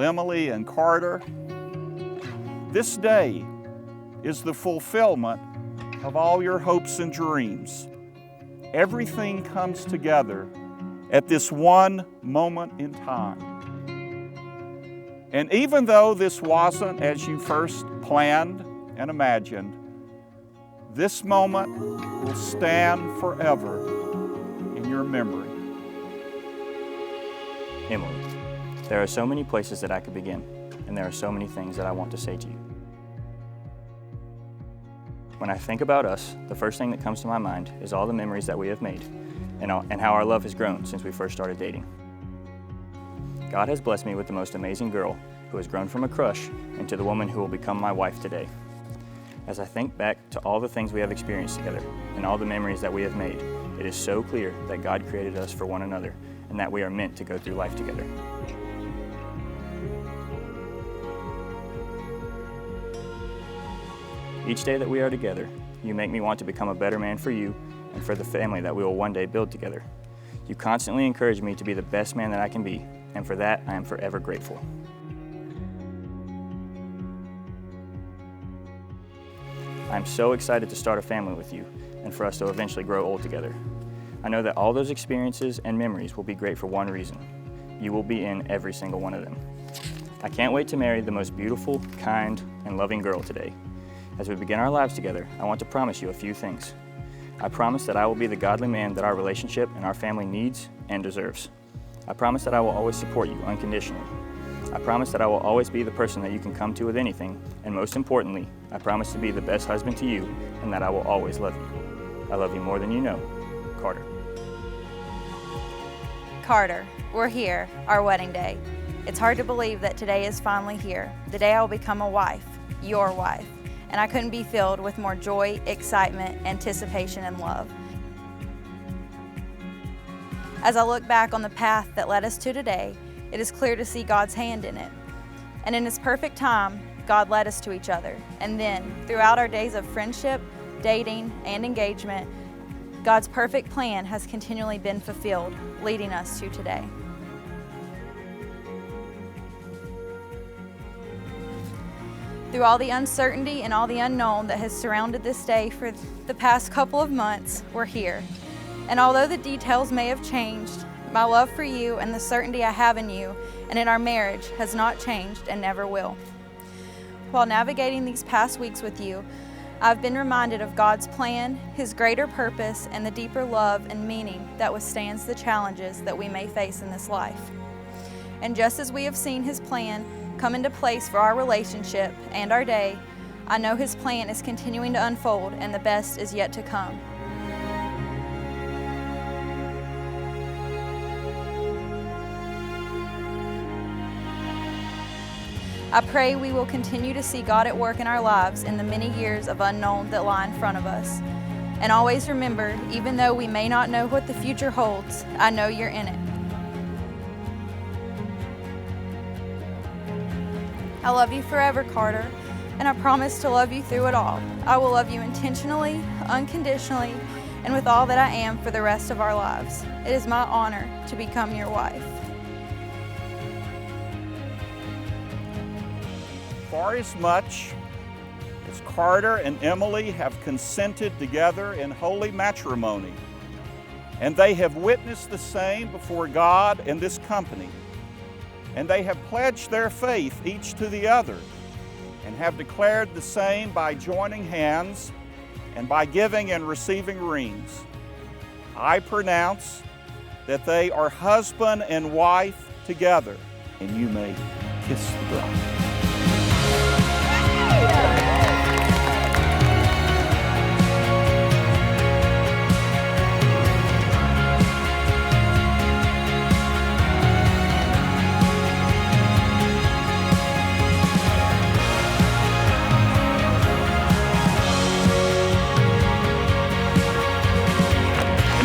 Emily and Carter. This day is the fulfillment of all your hopes and dreams. Everything comes together at this one moment in time. And even though this wasn't as you first planned and imagined, this moment will stand forever in your memory. Emily, there are so many places that I could begin, and there are so many things that I want to say to you. When I think about us, the first thing that comes to my mind is all the memories that we have made and how our love has grown since we first started dating. God has blessed me with the most amazing girl who has grown from a crush into the woman who will become my wife today. As I think back to all the things we have experienced together and all the memories that we have made, it is so clear that God created us for one another and that we are meant to go through life together. Each day that we are together, you make me want to become a better man for you and for the family that we will one day build together. You constantly encourage me to be the best man that I can be, and for that I am forever grateful. I'm so excited to start a family with you and for us to eventually grow old together. I know that all those experiences and memories will be great for one reason. You will be in every single one of them. I can't wait to marry the most beautiful, kind, and loving girl today. As we begin our lives together, I want to promise you a few things. I promise that I will be the godly man that our relationship and our family needs and deserves. I promise that I will always support you unconditionally. I promise that I will always be the person that you can come to with anything, and most importantly, I promise to be the best husband to you and that I will always love you. I love you more than you know. Carter. Carter, we're here, our wedding day. It's hard to believe that today is finally here, the day I will become a wife, your wife, and I couldn't be filled with more joy, excitement, anticipation, and love. As I look back on the path that led us to today, it is clear to see God's hand in it. And in His perfect time, God led us to each other. And then, throughout our days of friendship, dating, and engagement, God's perfect plan has continually been fulfilled, leading us to today. Through all the uncertainty and all the unknown that has surrounded this day for the past couple of months, we're here. And although the details may have changed, my love for you and the certainty I have in you and in our marriage has not changed and never will. While navigating these past weeks with you, I've been reminded of God's plan, His greater purpose, and the deeper love and meaning that withstands the challenges that we may face in this life. And just as we have seen His plan come into place for our relationship and our day, I know His plan is continuing to unfold and the best is yet to come. I pray we will continue to see God at work in our lives in the many years of unknown that lie in front of us. And always remember, even though we may not know what the future holds, I know you're in it. I love you forever, Carter, and I promise to love you through it all. I will love you intentionally, unconditionally, and with all that I am for the rest of our lives. It is my honor to become your wife. For as much as Carter and Emily have consented together in holy matrimony, and they have witnessed the same before God and this company, and they have pledged their faith each to the other, and have declared the same by joining hands and by giving and receiving rings, I pronounce that they are husband and wife together, and you may kiss the bride.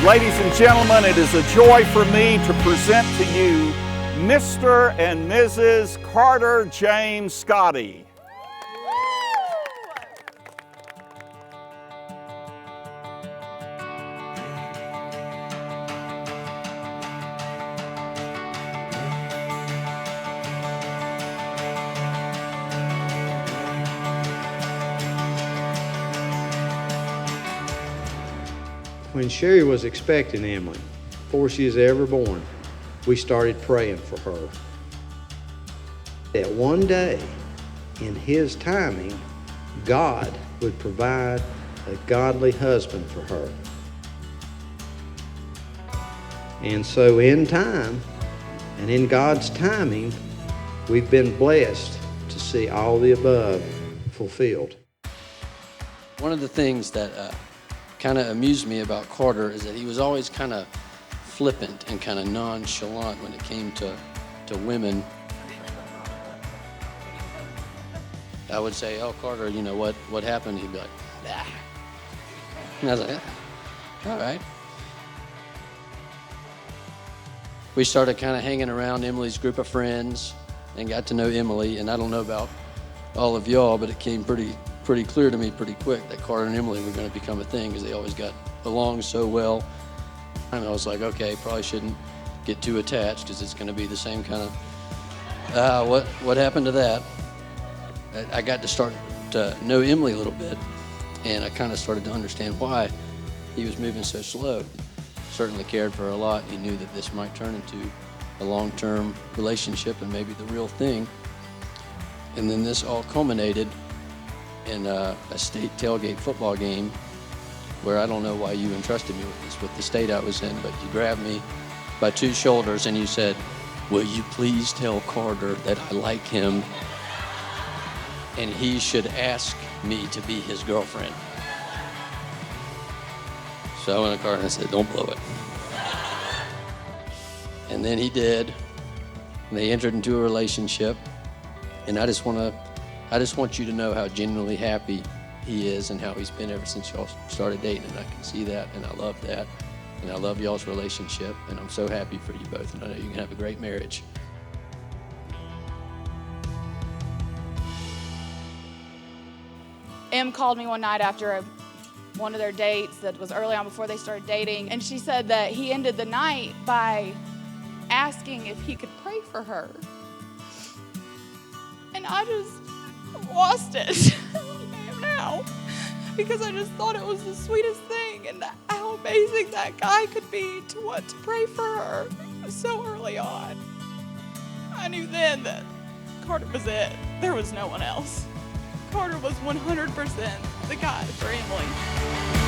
Ladies and gentlemen, it is a joy for me to present to you Mr. and Mrs. Carter James Scotty. When Sherry was expecting Emily, before she was ever born, we started praying for her. That one day, in His timing, God would provide a godly husband for her. And so in time, and in God's timing, we've been blessed to see all the above fulfilled. One of the things that kind of amused me about Carter is that he was always kind of flippant and kind of nonchalant when it came to women. I would say, "Oh, Carter, you know what happened?" He'd be like, "Nah." And I was like, "Yeah, all right." We started kind of hanging around Emily's group of friends and got to know Emily. And I don't know about all of y'all, but it came pretty clear to me pretty quick that Carter and Emily were going to become a thing because they always got along so well. And I was like, okay, probably shouldn't get too attached because it's going to be the same kind of, what happened to that? I got to start to know Emily a little bit, and I kind of started to understand why he was moving so slow. Certainly cared for her a lot. He knew that this might turn into a long-term relationship and maybe the real thing. And then this all culminated in a state tailgate football game where I don't know why you entrusted me with this, with the state I was in, but you grabbed me by two shoulders and you said, "Will you please tell Carter that I like him and he should ask me to be his girlfriend?" So I went to Carter and I said, "Don't blow it." And then he did. And they entered into a relationship. And I just want you to know how genuinely happy he is and how he's been ever since y'all started dating. And I can see that, and I love that. And I love y'all's relationship. And I'm so happy for you both. And I know you can have a great marriage. Em called me one night after one of their dates that was early on before they started dating, and she said that he ended the night by asking if he could pray for her. And I just lost it now because I just thought it was the sweetest thing, and how amazing that guy could be to want to pray for her so early on. I knew then that Carter was it. There was no one else. Carter was 100% the guy for Emily.